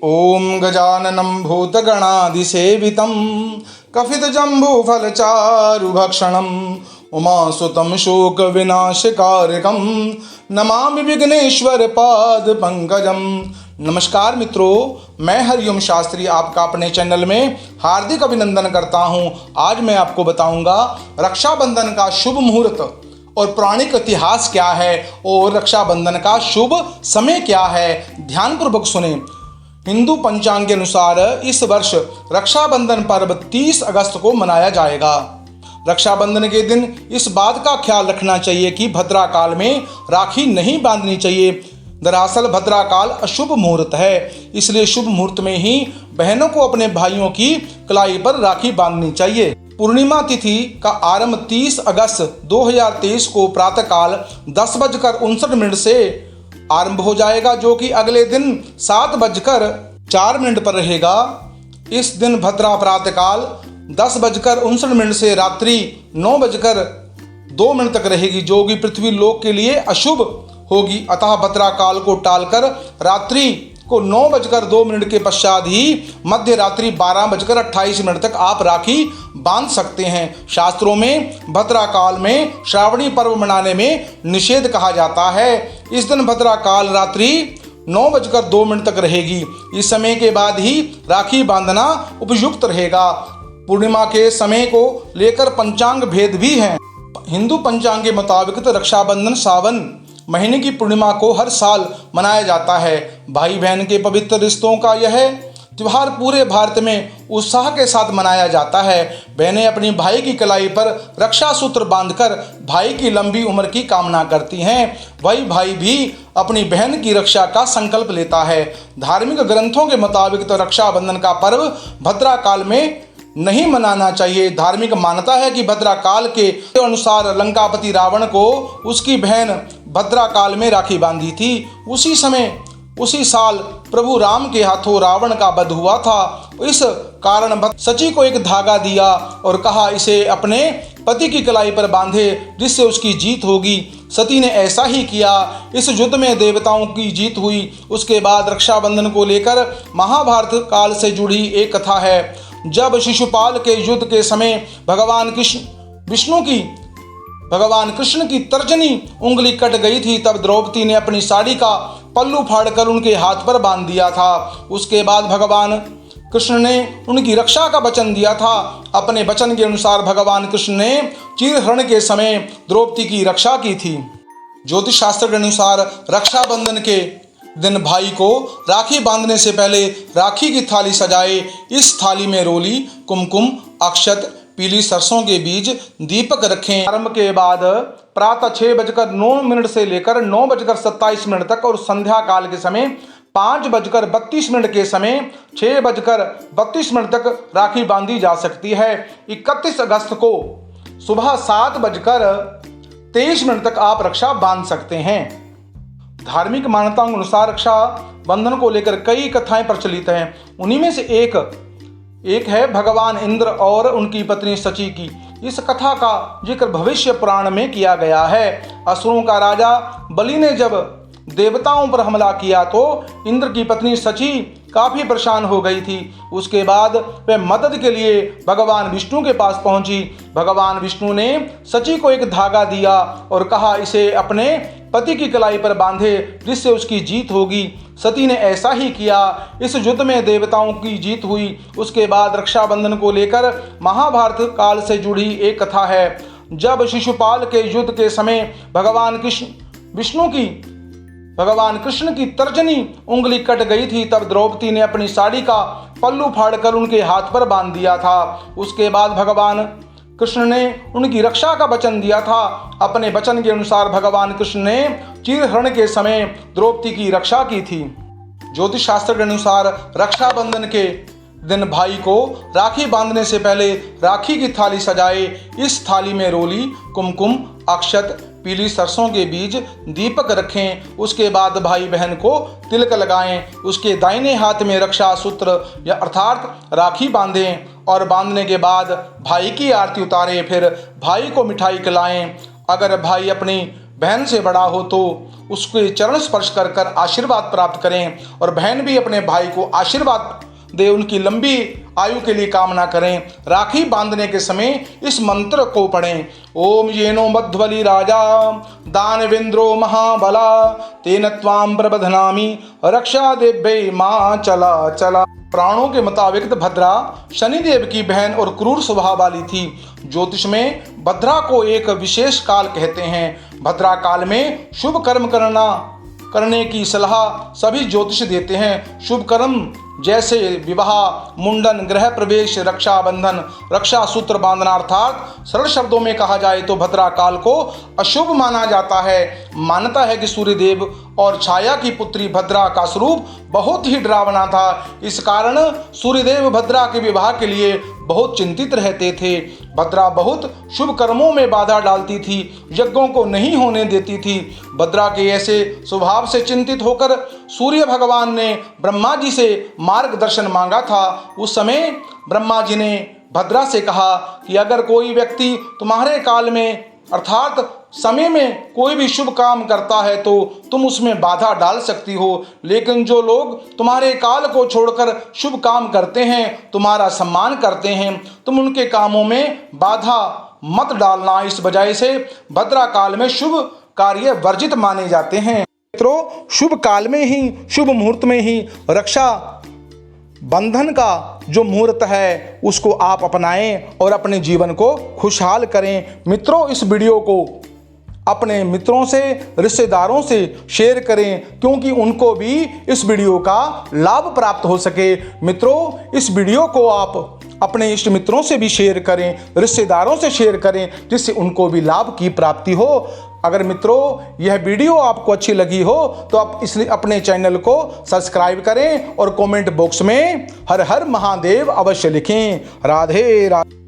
ओम गजाननं भूतगणाधिसेवितं कफितजम्बूफलचारुभक्षणम् उमासुतं शोकविनाशकारकं नमामि विघ्नेश्वर पादपंकजं। नमस्कार मित्रों, मैं हरिओम शास्त्री आपका अपने चैनल में हार्दिक अभिनंदन करता हूं। आज मैं आपको बताऊंगा रक्षाबंधन का शुभ मुहूर्त और पौराणिक इतिहास क्या है और रक्षाबंधन का शुभ समय क्या है। ध्यानपूर्वक सुने। हिंदू पंचांग के अनुसार इस वर्ष रक्षाबंधन पर्व 30 अगस्त को मनाया जाएगा। रक्षाबंधन के दिन इस बात का ख्याल रखना चाहिए कि भद्रा काल में राखी नहीं बांधनी चाहिए। दरअसल भद्रा काल अशुभ मुहूर्त है, इसलिए शुभ मुहूर्त में ही बहनों को अपने भाइयों की कलाई पर राखी बांधनी चाहिए। पूर्णिमा तिथि का आरंभ 30 अगस्त 2023 को प्रातःकाल 10:59 से आरंभ हो जाएगा, जो कि अगले दिन 7:04 पर रहेगा। इस दिन भद्रा प्रातःकाल 10:59 से रात्रि 9:02 तक रहेगी, जो कि पृथ्वी लोक के लिए अशुभ होगी। अतः भद्रा काल को टालकर रात्रि को 9:02 के पश्चात ही मध्य रात्रि 12:28 तक आप राखी बांध सकते हैं। शास्त्रों में भद्रा काल में श्रावणी पर्व मनाने में निषेध कहा जाता है। इस दिन भद्रा काल रात्रि 9:02 तक रहेगी। इस समय के बाद ही राखी बांधना उपयुक्त रहेगा। पूर्णिमा के समय को लेकर पंचांग भेद भी हैं। हिंदू पंचांग के मुताबिक रक्षाबंधन सावन महीने की पूर्णिमा को हर साल मनाया जाता है। भाई बहन के पवित्र रिश्तों का यह त्योहार पूरे भारत में उत्साह के साथ मनाया जाता है। बहनें अपनी भाई की कलाई पर रक्षा सूत्र बांधकर भाई की लंबी उम्र की कामना करती हैं। वही भाई भी अपनी बहन की रक्षा का संकल्प लेता है। धार्मिक ग्रंथों के मुताबिक तो रक्षाबंधन का पर्व भद्रा काल में नहीं मनाना चाहिए। धार्मिक मान्यता है कि भद्रा काल के अनुसार लंकापति रावण को उसकी बहन भद्रा काल में राखी बांधी थी। उसी साल प्रभु राम के हाथों रावण का वध हुआ था। इस कारण सची को एक धागा दिया और कहा इसे अपने पति की कलाई पर बांधे, जिससे उसकी जीत होगी। सती ने ऐसा ही किया। इस युद्ध में देवताओं की जीत हुई। उसके बाद रक्षाबंधन को लेकर महाभारत काल से जुड़ी एक कथा है। जब शिशुपाल के युद्ध के समय भगवान कृष्ण की तर्जनी उंगली कट गई थी, तब द्रौपदी ने अपनी साड़ी का पल्लू फाड़कर उनके हाथ पर बांध दिया था। उसके बाद भगवान कृष्ण ने उनकी रक्षा का वचन दिया था। अपने वचन के अनुसार भगवान कृष्ण ने चीरहरण के समय द्रौपदी की रक्षा की थी। ज्योतिष शास्त्र के अनुसार रक्षाबंधन के दिन भाई को राखी बांधने से पहले राखी की थाली सजाए। इस थाली में रोली, कुमकुम, अक्षत, पीली सरसों के बीज, दीपक रखें। आरंभ के बाद प्रातः 6:09 से लेकर 9:27 तक और संध्या काल के समय 5:32 के समय 6:32 तक राखी बांधी जा सकती है। 31 अगस्त को सुबह 7:23 तक आप रक्षा बांध सकते हैं। धार्मिक मान्यताओं के अनुसार रक्षा बंधन को लेकर कई कथाएं प्रचलित हैं। उन्हीं में से एक है भगवान इंद्र और उनकी पत्नी सची की। इस कथा का जिक्र भविष्य पुराण में किया गया है। असुरों का राजा बलि ने जब देवताओं पर हमला किया तो इंद्र की पत्नी सची काफी परेशान हो गई थी। उसके बाद वह मदद के लिए भगवान विष्णु के पास पहुंची। भगवान विष्णु ने सची को एक धागा दिया और कहा इसे अपने पति की कलाई पर बांधे, जिससे उसकी जीत होगी। सती ने ऐसा ही किया। इस युद्ध में देवताओं की जीत हुई। उसके बाद रक्षाबंधन को लेकर महाभारत काल से जुड़ी एक कथा है। जब शिशुपाल के युद्ध के समय भगवान कृष्ण की तर्जनी उंगली कट गई थी, तब द्रौपदी ने अपनी साड़ी का पल्लू फाड़कर उनके हाथ पर बांध दिया था। उसके बाद भगवान कृष्ण ने उनकी रक्षा का वचन दिया था। अपने वचन के अनुसार भगवान कृष्ण ने चीरहरण के समय द्रौपदी की रक्षा की थी। ज्योतिष शास्त्र के अनुसार रक्षाबंधन के दिन भाई को राखी बांधने से पहले राखी की थाली सजाए। इस थाली में रोली, कुमकुम, अक्षत, पीली सरसों के बीज, दीपक रखें। उसके बाद भाई बहन को तिलक लगाएं। उसके दाहिने हाथ में रक्षा सूत्र या अर्थात राखी बांधें और बांधने के बाद भाई की आरती उतारें। फिर भाई को मिठाई खिलाएं। अगर भाई अपनी बहन से बड़ा हो तो उसके चरण स्पर्श कर कर आशीर्वाद प्राप्त करें और बहन भी अपने भाई को आशीर्वाद दे, उनकी लंबी आयु के लिए कामना करें। राखी बांधने के समय इस मंत्र को पढ़ें। ओम येनो मध्वली राजा दानवेंद्रो महाबला तेन त्वाम प्रबधनामि रक्षा देव्यै मां चला चला। प्राणों के मुताबिक भद्रा शनिदेव की बहन और क्रूर स्वभाव वाली थी। ज्योतिष में भद्रा को एक विशेष काल कहते हैं। भद्रा काल में शुभ कर्म करने की सलाह सभी ज्योतिष देते हैं। शुभ कर्म जैसे विवाह, मुंडन, गृह प्रवेश, रक्षाबंधन, रक्षा सूत्र बांधना, अर्थात सरल शब्दों में कहा जाए तो भद्रा काल को अशुभ माना जाता है। मान्यता है कि सूर्यदेव और छाया की पुत्री भद्रा का स्वरूप बहुत ही डरावना था। इस कारण सूर्यदेव भद्रा के विवाह के लिए बहुत चिंतित रहते थे। भद्रा बहुत शुभ कर्मों में बाधा डालती थी, यज्ञों को नहीं होने देती थी। भद्रा के ऐसे स्वभाव से चिंतित होकर सूर्य भगवान ने ब्रह्मा जी से मार्गदर्शन मांगा था। उस समय ब्रह्मा जी ने भद्रा से कहा कि अगर कोई व्यक्ति तुम्हारे काल में अर्थात समय में कोई भी शुभ काम करता है तो तुम उसमें बाधा डाल सकती हो, लेकिन जो लोग तुम्हारे काल को छोड़कर शुभ काम करते हैं, तुम्हारा सम्मान करते हैं, तुम उनके कामों में बाधा मत डालना। इस वजह से भद्रा काल में शुभ कार्य वर्जित माने जाते हैं। मित्रों, शुभ काल में ही, शुभ मुहूर्त में ही रक्षा बंधन का जो मुहूर्त है उसको आप अपनाएं और अपने जीवन को खुशहाल करें। मित्रों, इस वीडियो को अपने मित्रों से, रिश्तेदारों से शेयर करें क्योंकि उनको भी इस वीडियो का लाभ प्राप्त हो सके। मित्रों, इस वीडियो को आप अपने इष्ट मित्रों से भी शेयर करें, रिश्तेदारों से शेयर करें, जिससे उनको भी लाभ की प्राप्ति हो। अगर मित्रों यह वीडियो आपको अच्छी लगी हो तो आप इसलिए अपने चैनल को सब्सक्राइब करें और कमेंट बॉक्स में हर हर महादेव अवश्य लिखें। राधे राधे।